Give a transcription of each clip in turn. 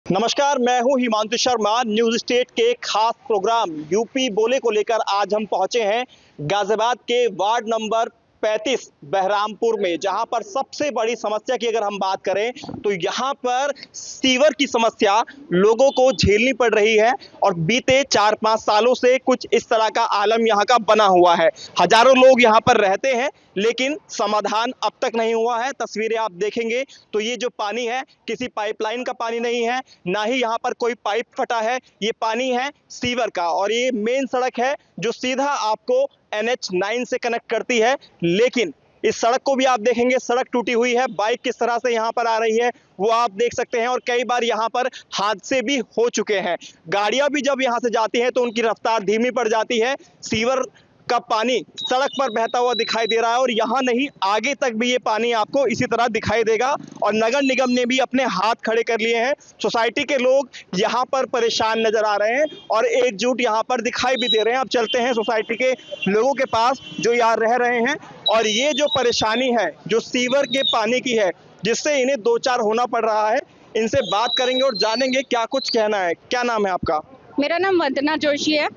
नमस्कार, मैं हूं हिमांशु शर्मा। न्यूज स्टेट के खास प्रोग्राम यूपी बोले को लेकर आज हम पहुंचे हैं गाजियाबाद के वार्ड नंबर 35 बहरामपुर में, जहां पर सबसे बड़ी समस्या की अगर हम बात करें तो यहां पर सीवर की समस्या लोगों को झेलनी पड़ रही है और बीते 4-5 सालों से कुछ इस तरह का आलम यहां का बना हुआ है। हजारों लोग यहां पर रहते हैं लेकिन समाधान अब तक नहीं हुआ है। तस्वीरें आप देखेंगे तो ये जो पानी है किसी पाइपलाइन का पानी नहीं है, ना ही यहाँ पर कोई पाइप फटा है। ये पानी है सीवर का और ये मेन सड़क है जो सीधा आपको NH9 से कनेक्ट करती है। लेकिन इस सड़क को भी आप देखेंगे, सड़क टूटी हुई है। बाइक किस तरह से यहाँ पर आ रही है वो आप देख सकते हैं और कई बार यहाँ पर हादसे भी हो चुके हैं। गाड़ियां भी जब यहाँ से जाती हैं तो उनकी रफ्तार धीमी पड़ जाती है। सीवर का पानी सड़क पर बहता हुआ दिखाई दे रहा है और यहाँ नहीं आगे तक भी ये पानी आपको इसी तरह दिखाई देगा। और नगर निगम ने भी अपने हाथ खड़े कर लिए हैं। सोसाइटी के लोग यहाँ पर परेशान नजर आ रहे हैं और एकजुट यहाँ पर दिखाई भी दे रहे हैं। अब चलते हैं सोसाइटी के लोगों के पास जो यहाँ रह रहे हैं और ये जो परेशानी है जो सीवर के पानी की है जिससे इन्हें दो चार होना पड़ रहा है, इनसे बात करेंगे और जानेंगे क्या कुछ कहना है। क्या नाम है आपका? मेरा नाम वंदना जोशी है।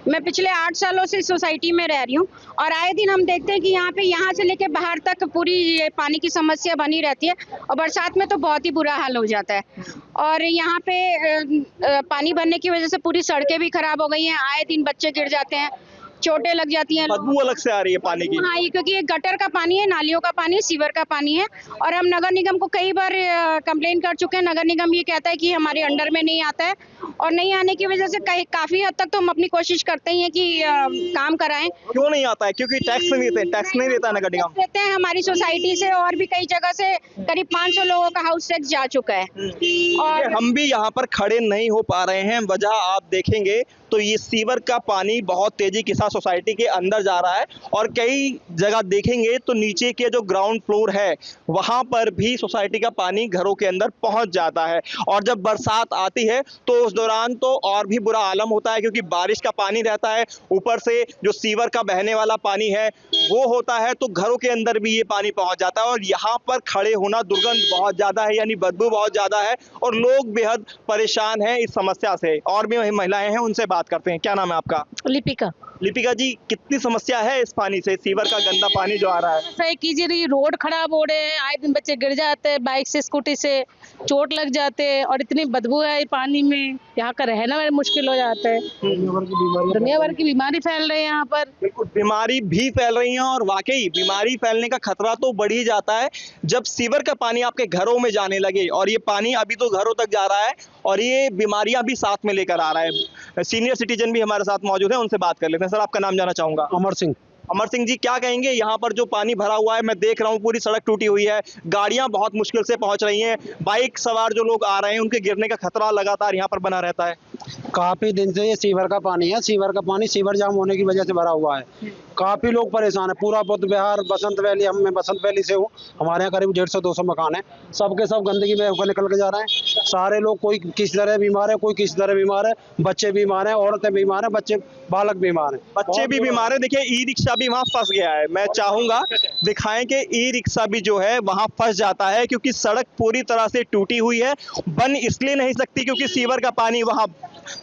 मैं पिछले 8 सालों से इस सोसाइटी में रह रही हूँ और आए दिन हम देखते हैं कि यहाँ से लेके बाहर तक पूरी ये पानी की समस्या बनी रहती है और बरसात में तो बहुत ही बुरा हाल हो जाता है। और यहाँ पे पानी भरने की वजह से पूरी सड़कें भी खराब हो गई हैं। आए दिन बच्चे गिर जाते हैं, चोटें लग जाती हैं। बदबू अलग से आ रही है पानी की। हाँ, ये क्योंकि ये गटर का पानी है, नालियों का पानी है, सीवर का पानी है। और हम नगर निगम को कई बार कंप्लेन कर चुके हैं। नगर निगम ये कहता है कि हमारे अंडर में नहीं आता है और नहीं आने की वजह से काफी हद तक तो हम अपनी कोशिश करते ही हैं कि काम कराएं। क्यों नहीं आता है? क्योंकि टैक्स नहीं देते। टैक्स नहीं देता नगर निगम। देते हैं हमारी सोसाइटी से और भी कई जगह से करीब 500 लोगों का हाउस टैक्स जा चुका है और हम भी यहाँ पर खड़े नहीं हो पा रहे हैं। वजह आप देखेंगे तो ये सीवर का पानी बहुत तेजी के साथ सोसाइटी के अंदर जा रहा है और कई जगह देखेंगे तो नीचे के जो ग्राउंड फ्लोर है वहां पर भी सोसाइटी का पानी घरों के अंदर पहुंच जाता है। और जब बरसात आती है तो उस दौरान तो और भी बुरा आलम होता है क्योंकि बारिश का पानी रहता है, ऊपर से जो सीवर का बहने वाला पानी है वो होता है तो घरों के अंदर भी ये पानी पहुंच जाता है। और यहाँ पर खड़े होना, दुर्गंध बहुत ज्यादा है यानी बदबू बहुत ज्यादा है और लोग बेहद परेशान हैं इस समस्या से। और भी महिलाएं हैं, उनसे बात करते हैं। क्या नाम है आपका? लिपिका। लिपिका जी, कितनी समस्या है इस पानी से, सीवर का गंदा पानी जो आ रहा है? सही कीजिए, रही रोड खराब हो रहे हैं, आए दिन बच्चे गिर जाते हैं, बाइक से स्कूटी से चोट लग जाते हैं और इतनी बदबू है पानी में, यहाँ का रहना मुश्किल हो जाता है। दुनिया भर की बीमारी फैल रही है यहाँ पर। बिल्कुल, बीमारी भी फैल रही है और वाकई बीमारी फैलने का खतरा तो बढ़ ही जाता है जब सीवर का पानी आपके घरों में जाने लगे। और ये पानी अभी तो घरों तक जा रहा है और ये बीमारियां भी साथ में लेकर आ रहा है। सीनियर सिटीजन भी हमारे साथ मौजूद है, उनसे बात कर लेते हैं। सर, आपका नाम जानना चाहूंगा। अमर सिंह। अमर सिंह जी, क्या कहेंगे? यहाँ पर जो पानी भरा हुआ है, मैं देख रहा हूँ पूरी सड़क टूटी हुई है, गाड़ियां बहुत मुश्किल से पहुंच रही हैं, बाइक सवार जो लोग आ रहे हैं उनके गिरने का खतरा लगातार यहाँ पर बना रहता है। काफी दिन से ये सीवर का पानी है। सीवर का पानी सीवर जाम होने की वजह से भरा हुआ है। काफी लोग परेशान है। पूरा बुद्ध विहार, बसंत वैली, मैं बसंत वैली से हूँ। हमारे यहाँ करीब 150-200 मकान है। सबके सब गंदगी में होकर निकल के जा रहे हैं। सारे लोग, कोई किस तरह बीमार है, कोई किस तरह बीमार है, बच्चे बीमार हैं, औरतें बीमार हैं, बच्चे बालक बीमार हैं, बच्चे भी बीमार है। देखिए, ई रिक्शा भी वहां फंस गया है। मैं चाहूंगा दिखाएं कि ई रिक्शा भी जो है वहां फंस जाता है क्योंकि सड़क पूरी तरह से टूटी हुई है। बन इसलिए नहीं सकती क्योंकि सीवर का पानी वहां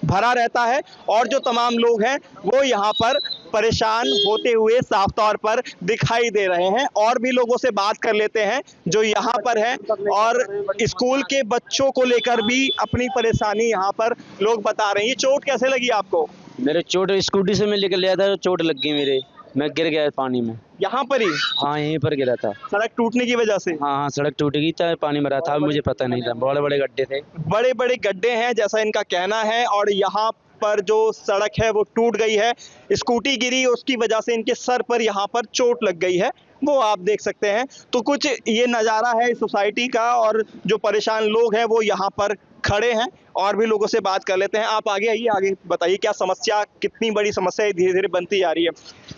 भरा रहता है और जो तमाम लोग हैं वो यहाँ पर परेशान होते हुए साफ तौर पर दिखाई दे रहे हैं। और भी लोगों से बात कर लेते हैं जो यहाँ पर हैं और स्कूल के बच्चों को लेकर भी अपनी परेशानी यहाँ पर लोग बता रहे हैं। ये चोट कैसे लगी आपको? मेरे चोट स्कूटी से मैं लेकर लिया था, चोट लग गई मेरे, मैं गिर गया पानी में। यहाँ पर ही? हाँ, यहीं पर गिरा था। सड़क टूटने की वजह से? हाँ, सड़क टूट गई था, पानी भरा था, मुझे पता नहीं था। बड़े बड़े गड्ढे थे, बड़े बड़े गड्ढे हैं जैसा इनका कहना है। और यहाँ पर जो सड़क है वो टूट गई है, स्कूटी गिरी, उसकी वजह से इनके सर पर यहाँ पर चोट लग गई है, वो आप देख सकते हैं। तो कुछ ये नज़ारा है सोसाइटी का और जो परेशान लोग हैं वो यहाँ पर खड़े हैं। और भी लोगों से बात कर लेते हैं। आप आगे आइए, आगे बताइए क्या समस्या, कितनी बड़ी समस्या धीरे धीरे बनती जा रही है?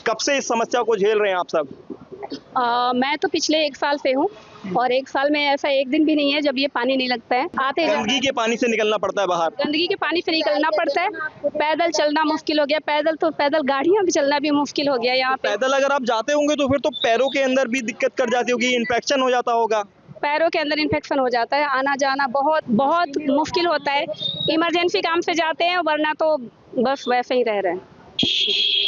कब से इस समस्या को झेल रहे हैं आप सब? मैं तो पिछले 1 साल से हूँ और 1 साल में ऐसा एक दिन भी नहीं है जब ये पानी नहीं लगता है। आते गंदगी के पानी से निकलना पड़ता है बाहर? गंदगी के पानी से निकलना पड़ता है। पैदल चलना मुश्किल हो गया, पैदल गाड़ियां भी चलना भी मुश्किल हो गया यहाँ पे। पैदल अगर आप जाते होंगे तो फिर तो पैरों के अंदर भी दिक्कत कर जाती होगी, इन्फेक्शन हो जाता होगा। पैरों के अंदर इन्फेक्शन हो जाता है, आना जाना बहुत बहुत मुश्किल होता है। इमरजेंसी काम से जाते हैं, वरना तो बस वैसे ही रह रहे हैं।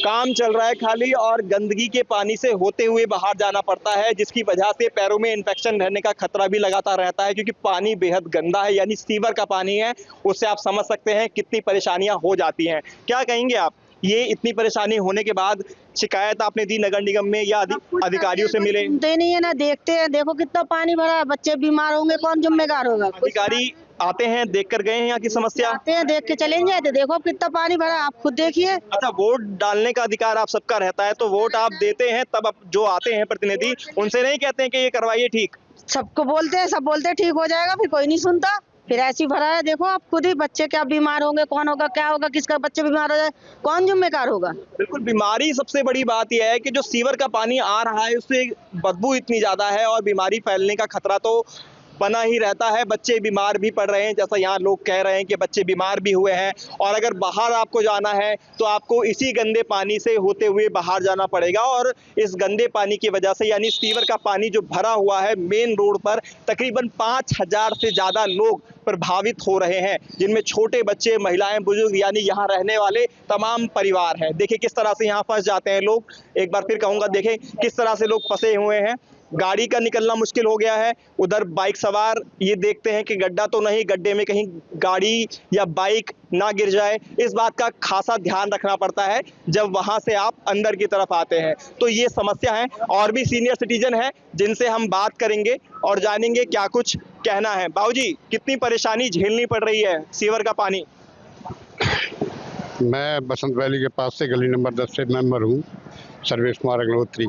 काम चल रहा है खाली और गंदगी के पानी से होते हुए बाहर जाना पड़ता है, जिसकी वजह से पैरों में इन्फेक्शन रहने का खतरा भी लगातार रहता है, क्योंकि पानी बेहद गंदा है, यानी सीवर का पानी है। उससे आप समझ सकते हैं कितनी परेशानियां हो जाती हैं। क्या कहेंगे आप, ये इतनी परेशानी होने के बाद शिकायत आपने दी नगर निगम में या अधिकारियों से मिले? सुनते नहीं है ना, देखते हैं, देखो कितना पानी भरा है, बच्चे बीमार होंगे, कौन जिम्मेदार होगा? अधिकारी आते हैं, देख कर गए हैं यहाँ की समस्या? आते हैं, देख के चले जाते, देखो कितना पानी भरा है, आप खुद देखिए। अच्छा, वोट डालने का अधिकार आप सबका रहता है, तो वोट आप देते हैं, तब आप जो आते हैं प्रतिनिधि, उनसे नहीं कहते हैं कि ये करवाइए ठीक? सबको बोलते हैं, सब बोलते हैं ठीक हो जाएगा, फिर कोई नहीं सुनता। फिर ऐसी भरा है, देखो आप खुद ही, बच्चे क्या बीमार होंगे, कौन होगा, क्या होगा, किसका बच्चे बीमार हो जाए, कौन जिम्मेदार होगा? बिल्कुल, बीमारी सबसे बड़ी बात यह है कि जो सीवर का पानी आ रहा है उससे बदबू इतनी ज्यादा है और बीमारी फैलने का खतरा तो बना ही रहता है। बच्चे बीमार भी पड़ रहे हैं, जैसा यहाँ लोग कह रहे हैं कि बच्चे बीमार भी हुए हैं, और अगर बाहर आपको जाना है तो आपको इसी गंदे पानी से होते हुए बाहर जाना पड़ेगा। और इस गंदे पानी की वजह से, यानी सीवर का पानी जो भरा हुआ है मेन रोड पर, तकरीबन 5000 से ज्यादा लोग प्रभावित हो रहे हैं, जिनमें छोटे बच्चे, महिलाएं, बुजुर्ग, यानी यहाँ रहने वाले तमाम परिवार हैं। देखिए किस तरह से यहाँ फंस जाते हैं लोग। एक बार फिर कहूँगा, देखें किस तरह से लोग फंसे हुए हैं। गाड़ी का निकलना मुश्किल हो गया है। उधर बाइक सवार ये देखते हैं कि गड्ढा तो नहीं, गड्ढे में कहीं गाड़ी या बाइक ना गिर जाए, इस बात का खासा ध्यान रखना पड़ता है जब वहां से आप अंदर की तरफ आते हैं। तो ये समस्या है। और भी सीनियर सिटीजन हैं जिनसे हम बात करेंगे और जानेंगे क्या कुछ कहना है। बाबूजी, कितनी परेशानी झेलनी पड़ रही है सीवर का पानी? मैं बसंत वैली के पास से गली नंबर 10 से मेंबर हूँ, सर्वेश कुमार अग्निहोत्री।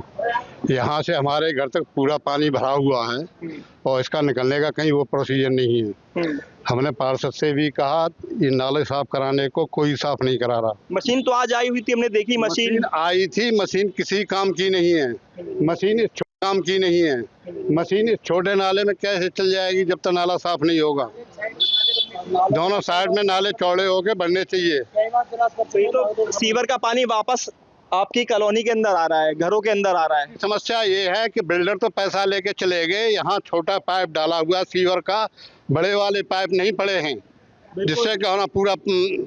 यहाँ से हमारे घर तक पूरा पानी भरा हुआ है और इसका निकलने का कहीं वो प्रोसीजर नहीं है। हमने पार्षद से भी कहा, ये नाले साफ कराने को कोई साफ नहीं करा रहा। मशीन तो आज आई हुई थी, हमने देखी मशीन आई थी, मशीन किसी काम की नहीं है, मशीन इस काम की नहीं है। मशीन इस छोटे नाले में कैसे चल जाएगी जब तक नाला साफ नहीं होगा? दोनों साइड में नाले चौड़े होके बनने चाहिए। तो सीवर का पानी वापस आपकी कॉलोनी के अंदर आ रहा है, घरों के अंदर आ रहा है। समस्या ये है कि बिल्डर तो पैसा लेके चले गए, यहाँ छोटा पाइप डाला हुआ सीवर का, बड़े वाले पाइप नहीं पड़े हैं जिससे कि हमारा पूरा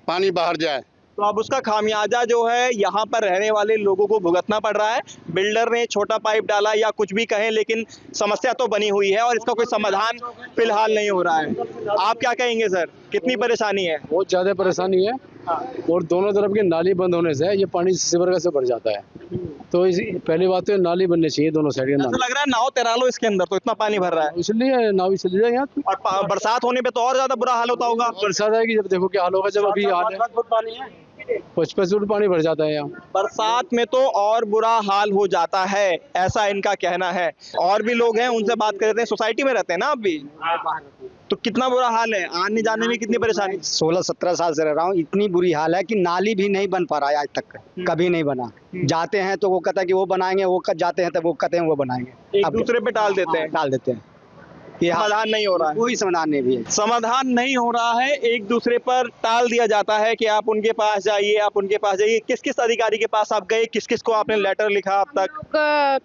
पानी बाहर जाए। तो अब उसका खामियाजा जो है यहाँ पर रहने वाले लोगों को भुगतना पड़ रहा है। बिल्डर ने छोटा पाइप डाला या कुछ भी कहें, लेकिन समस्या तो बनी हुई है और इसका कोई समाधान फिलहाल नहीं हो रहा है। आप क्या कहेंगे सर, कितनी परेशानी है? बहुत ज़्यादा परेशानी है और दोनों तरफ की नाली बंद होने से ये पानी सीवर का से भर जाता है। तो पहली बात तो नाली बननी चाहिए दोनों साइड के। ऐसा लग रहा है नाव तैरा लो इसके अंदर, तो इतना पानी भर रहा है, इसलिए नाव चली जाए यहाँ। और बरसात होने पे तो और ज्यादा बुरा हाल होता होगा। बरसात आएगी जब, देखो क्या हाल होगा जब। अभी हाल है 55 फुट पानी भर जाता है यहाँ। बरसात में तो और बुरा हाल हो जाता है, ऐसा इनका कहना है। और भी लोग हैं, उनसे बात करते हैं। सोसाइटी में रहते हैं ना आप भी, तो कितना बुरा हाल है, आने जाने में कितनी परेशानी? 16-17 साल से रह रहा हूँ। इतनी बुरी हाल है कि नाली भी नहीं बन पा रहा है आज तक, कभी नहीं बना। जाते हैं तो वो कहता है कि वो बनाएंगे, वो जाते हैं तो वो कहते हैं वो बनाएंगे, एक दूसरे पे टाल देते हैं। डाल देते हैं। ये समाधान नहीं हो रहा है, कोई समाधान नहीं भी है। समाधान नहीं हो रहा है, एक दूसरे पर टाल दिया जाता है कि आप उनके पास जाइए, आप उनके पास जाइए। किस किस अधिकारी के पास आप गए, किस किस को आपने लेटर लिखा अब तक?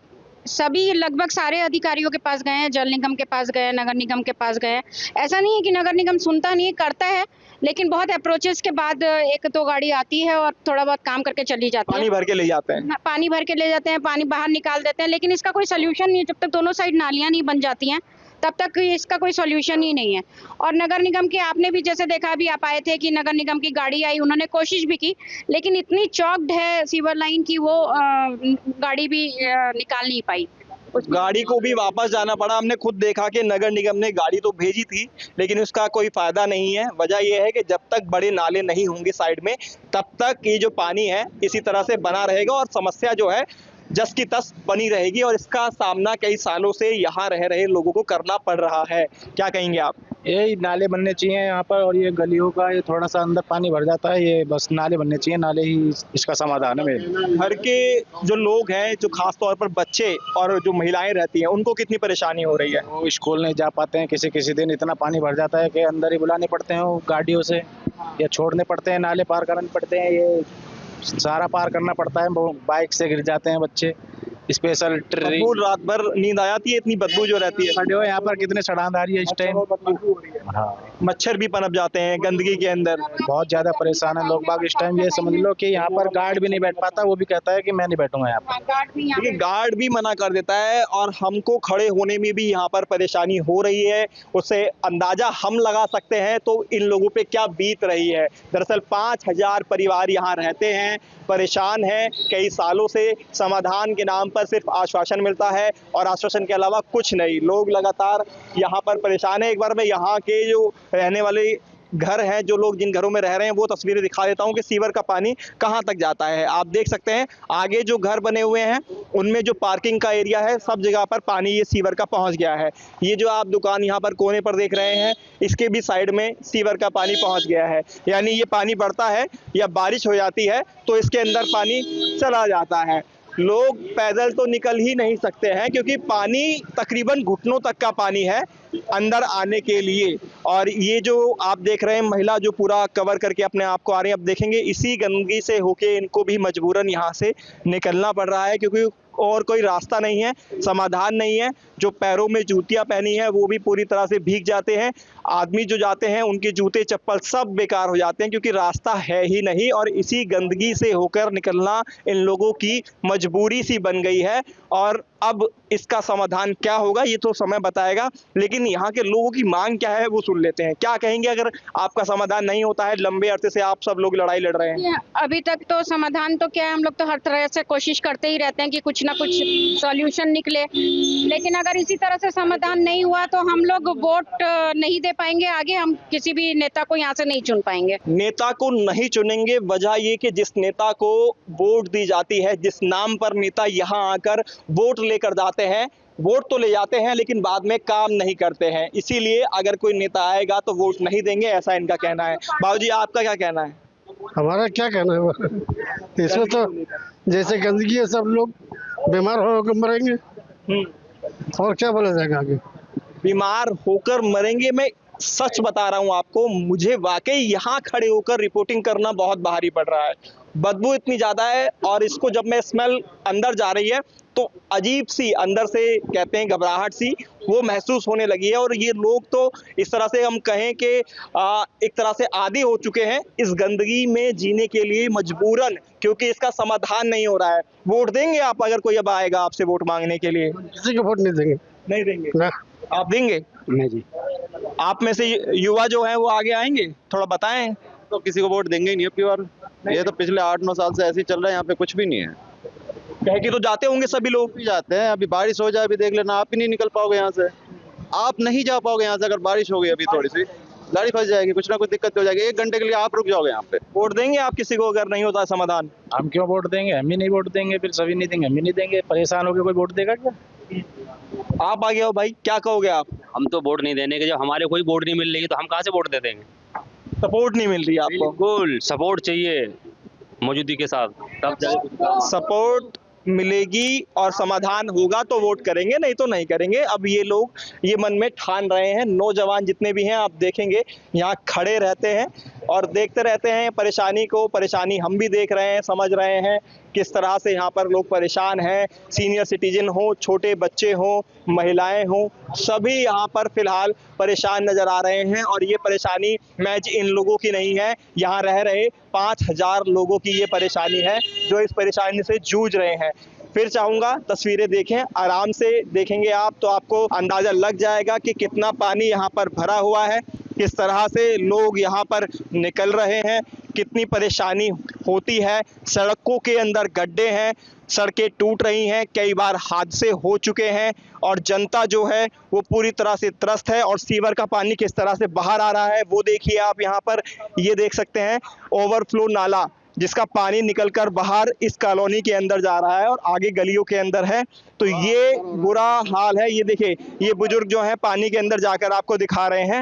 सभी लगभग सारे अधिकारियों के पास गए हैं, जल निगम के पास गए, नगर निगम के पास गए। ऐसा नहीं है कि नगर निगम सुनता नहीं, करता है, लेकिन बहुत अप्रोचेस के बाद एक तो गाड़ी आती है और थोड़ा बहुत काम करके चली जाती है। पानी भर के ले जाते हैं, पानी भर के ले जाते हैं, पानी बाहर निकाल देते हैं, लेकिन इसका कोई सोल्यूशन नहीं है। जब तक दोनों साइड नालियां नहीं बन जाती हैं तब तक इसका कोई सॉल्यूशन ही नहीं है। और नगर निगम के आपने भी जैसे देखा, अभी आप आए थे कि नगर निगम की गाड़ी आई, उन्होंने कोशिश भी की, लेकिन इतनी चौक्ड है सीवर लाइन की वो गाड़ी भी निकाल नहीं पाई। उस गाड़ी को भी वापस जाना पड़ा। हमने खुद देखा कि नगर निगम ने गाड़ी तो भेजी थी, लेकिन उसका कोई फायदा नहीं है। वजह यह है कि जब तक बड़े नाले नहीं होंगे साइड में, तब तक ये जो पानी है इसी तरह से बना रहेगा और समस्या जो है जस की तस बनी रहेगी। और इसका सामना कई सालों से यहाँ रह रहे लोगों को करना पड़ रहा है। क्या कहेंगे आप? ये नाले बनने चाहिए यहाँ पर, और ये गलियों का ये थोड़ा सा अंदर पानी भर जाता है, ये बस नाले बनने चाहिए, नाले ही इसका समाधान है मेरे। घर के जो लोग हैं, जो खास तौर पर बच्चे और जो महिलाएं रहती हैं, उनको कितनी परेशानी हो रही है? वो स्कूल नहीं जा पाते हैं, किसी किसी दिन इतना पानी भर जाता है कि अंदर ही बुलाने पड़ते हैं वो गाड़ियों से, या छोड़ने पड़ते हैं, नाले पार करने पड़ते हैं, ये सारा पार करना पड़ता है, बाइक से गिर जाते हैं बच्चे। Special tree. बदबू रात भर नींद आ जाती है, इतनी बदबू जो रहती है। खड़े हो यहाँ पर कितने सड़ांध आ रही है इस टाइम। हाँ, मच्छर भी पनप जाते हैं गंदगी के अंदर। बहुत ज्यादा परेशान है लोग बाग इस टाइम। ये समझ लो कि यहाँ पर गार्ड भी नहीं बैठ पाता, वो भी कहता है कि मैं नहीं बैठूंगा यहाँ पर। देखिए गार्ड भी मना कर देता है और हमको खड़े होने में भी यहाँ पर परेशानी हो रही है। उससे अंदाजा हम लगा सकते हैं तो इन लोगों पे क्या बीत रही है। दरअसल 5000 परिवार यहाँ रहते हैं, परेशान हैं कई सालों से। समाधान के नाम पर सिर्फ आश्वासन मिलता है और आश्वासन के अलावा कुछ नहीं। लोग लगातार यहाँ पर परेशान है। एक बार मैं यहाँ के जो रहने वाले घर हैं, जो लोग जिन घरों में रह रहे हैं, वो तस्वीरें दिखा देता हूं कि सीवर का पानी कहां तक जाता है। आप देख सकते हैं आगे जो घर बने हुए हैं उनमें जो पार्किंग का एरिया है, सब जगह पर पानी ये सीवर का पहुंच गया है। ये जो आप दुकान यहां पर कोने पर देख रहे हैं, इसके भी साइड में सीवर का पानी पहुंच गया है। यानी ये पानी बढ़ता है या बारिश हो जाती है तो इसके अंदर पानी चला जाता है। लोग पैदल तो निकल ही नहीं सकते हैं क्योंकि पानी तकरीबन घुटनों तक का पानी है अंदर आने के लिए। और ये जो आप देख रहे हैं महिला जो पूरा कवर करके अपने आप को आ रही है, अब देखेंगे इसी गंदगी से होके इनको भी मजबूरन यहाँ से निकलना पड़ रहा है क्योंकि और कोई रास्ता नहीं है, समाधान नहीं है। जो पैरों में जूतियां पहनी है वो भी पूरी तरह से भीग जाते हैं। आदमी जो जाते हैं उनके जूते चप्पल सब बेकार हो जाते हैं क्योंकि रास्ता है ही नहीं। और इसी गंदगी से होकर निकलना इन लोगों की मजबूरी सी बन गई है। और अब इसका समाधान क्या होगा ये तो समय बताएगा, लेकिन यहाँ के लोगों की मांग क्या है वो सुन लेते हैं। क्या कहेंगे अगर आपका समाधान नहीं होता है? लंबे अरसे से आप सब लोग लड़ाई लड़ रहे हैं। अभी तक तो समाधान तो क्या है, हम लोग तो हर तरह से कोशिश करते ही रहते हैं कि कुछ ना कुछ सॉल्यूशन निकले, लेकिन अगर इसी तरह से समाधान नहीं हुआ तो हम लोग वोट नहीं दे पाएंगे। आगे हम किसी भी नेता को यहाँ से नहीं चुन पाएंगे। नेता को नहीं चुनेंगे, वजह ये कि जिस नेता को वोट दी जाती है, जिस नाम पर नेता यहाँ आकर वोट लेकर जाते हैं, वोट तो ले जाते हैं लेकिन बाद में काम नहीं करते हैं। इसीलिए अगर कोई नेता आएगा तो वोट नहीं देंगे, ऐसा इनका कहना है। बाबूजी आपका क्या कहना है? हमारा क्या कहना है इसमें तो जैसे गंदगी है, सब लोग बीमार होकर मरेंगे और क्या बोला जाएगा आगे। बीमार होकर मरेंगे। मैं सच बता रहा हूँ आपको, मुझे वाकई यहाँ खड़े होकर रिपोर्टिंग करना बहुत भारी पड़ रहा है। बदबू इतनी ज्यादा है और इसको जब मैं स्मेल अंदर जा रही है तो अजीब सी अंदर से कहते हैं घबराहट सी वो महसूस होने लगी है। और ये लोग तो इस तरह से हम कहें कि एक तरह से आदी हो चुके हैं इस गंदगी में जीने के लिए मजबूरन, क्योंकि इसका समाधान नहीं हो रहा है। वोट देंगे आप अगर कोई अब आएगा आपसे वोट मांगने के लिए? किसी को वोट नहीं देंगे। नहीं देंगे ना। आप देंगे? नहीं जी। आप में से युवा जो है वो आगे आएंगे, थोड़ा बताएं। तो किसी को वोट देंगे ही नहीं अब की बार। ये तो पिछले 8-9 साल से ऐसे ही चल रहा है, यहाँ पे कुछ भी नहीं है। कह के तो जाते होंगे सभी लोग। भी जाते हैं, अभी बारिश हो जाए, अभी देख लेना, आप ही नहीं निकल पाओगे यहाँ से। आप नहीं जा पाओगे यहाँ से अगर बारिश हो गई, अभी थोड़ी सी गाड़ी फंस जाएगी, कुछ ना कुछ दिक्कत हो जाएगी, 1 घंटे के लिए आप रुक जाओगे यहाँ पे। वोट देंगे आप किसी को अगर नहीं होता समाधान? हम क्यों वोट देंगे? हम ही नहीं वोट देंगे, फिर सभी नहीं देंगे, हम ही नहीं देंगे। परेशान होकर कोई वोट देगा क्या? आप आगे हो भाई, क्या कहोगे आप? हम तो वोट नहीं देने के, जब हमारे कोई वोट नहीं मिल रही तो हम कहाँ से वोट दे देंगे? सपोर्ट नहीं मिल रही है आपको? बिल्कुल सपोर्ट चाहिए मौजूदगी के साथ, तब जाके सपोर्ट मिलेगी और समाधान होगा तो वोट करेंगे, नहीं तो नहीं करेंगे। अब ये लोग ये मन में ठान रहे हैं। नौजवान जितने भी हैं आप देखेंगे यहाँ खड़े रहते हैं और देखते रहते हैं परेशानी को। परेशानी हम भी देख रहे हैं, समझ रहे हैं किस तरह से यहाँ पर लोग परेशान हैं। सीनियर सिटीजन हो, छोटे बच्चे हों, महिलाएं हों, सभी यहाँ पर फिलहाल परेशान नजर आ रहे हैं। और ये परेशानी मैच इन लोगों की नहीं है, यहाँ रह रहे 5000 लोगों की ये परेशानी है जो इस परेशानी से जूझ रहे हैं। फिर चाहूँगा तस्वीरें देखें, आराम से देखेंगे आप तो आपको अंदाज़ा लग जाएगा कि कितना पानी यहाँ पर भरा हुआ है, किस तरह से लोग यहाँ पर निकल रहे हैं, कितनी परेशानी होती है। सड़कों के अंदर गड्ढे हैं, सड़कें टूट रही हैं, कई बार हादसे हो चुके हैं और जनता जो है वो पूरी तरह से त्रस्त है। और सीवर का पानी किस तरह से बाहर आ रहा है वो देखिए आप। यहाँ पर ये देख सकते हैं ओवरफ्लो नाला जिसका पानी निकलकर बाहर इस कॉलोनी के अंदर जा रहा है और आगे गलियों के अंदर है। तो ये बुरा हाल है। ये देखिए ये बुजुर्ग जो है पानी के अंदर जाकर आपको दिखा रहे हैं।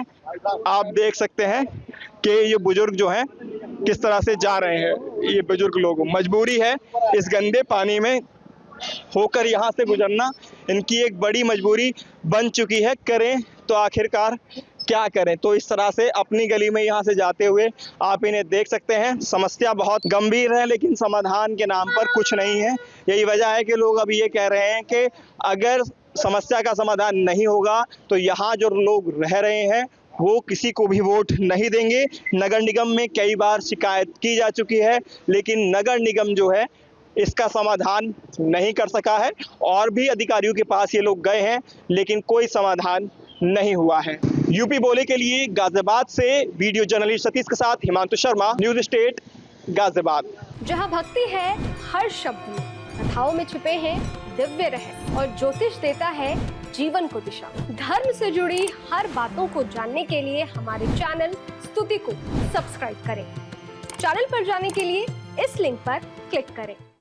आप देख सकते हैं कि ये बुजुर्ग जो हैं किस तरह से जा रहे हैं। ये बुजुर्ग लोग मजबूरी है इस गंदे पानी में होकर यहाँ से गुजरना, इनकी एक बड़ी मजबूरी बन चुकी है। करें तो आखिरकार क्या करें। तो इस तरह से अपनी गली में यहाँ से जाते हुए आप इन्हें देख सकते हैं। समस्या बहुत गंभीर है, लेकिन समाधान के नाम पर कुछ नहीं है। यही वजह है कि लोग अभी ये कह रहे हैं कि अगर समस्या का समाधान नहीं होगा तो यहाँ जो लोग रह रहे हैं वो किसी को भी वोट नहीं देंगे। नगर निगम में कई बार शिकायत की जा चुकी है, लेकिन नगर निगम जो है इसका समाधान नहीं कर सका है। और भी अधिकारियों के पास ये लोग गए हैं, लेकिन कोई समाधान नहीं हुआ है। यूपी बोले के लिए गाजियाबाद से वीडियो जर्नलिस्ट सतीश के साथ हिमांशु शर्मा, न्यूज़ स्टेट गाजियाबाद। जहां भक्ति है हर शब्द में, कथाओं में छुपे हैं दिव्य रहस्य और ज्योतिष देता है जीवन को दिशा। धर्म से जुड़ी हर बातों को जानने के लिए हमारे चैनल स्तुति को सब्सक्राइब करें। चैनल पर जाने के लिए इस लिंक पर क्लिक करें।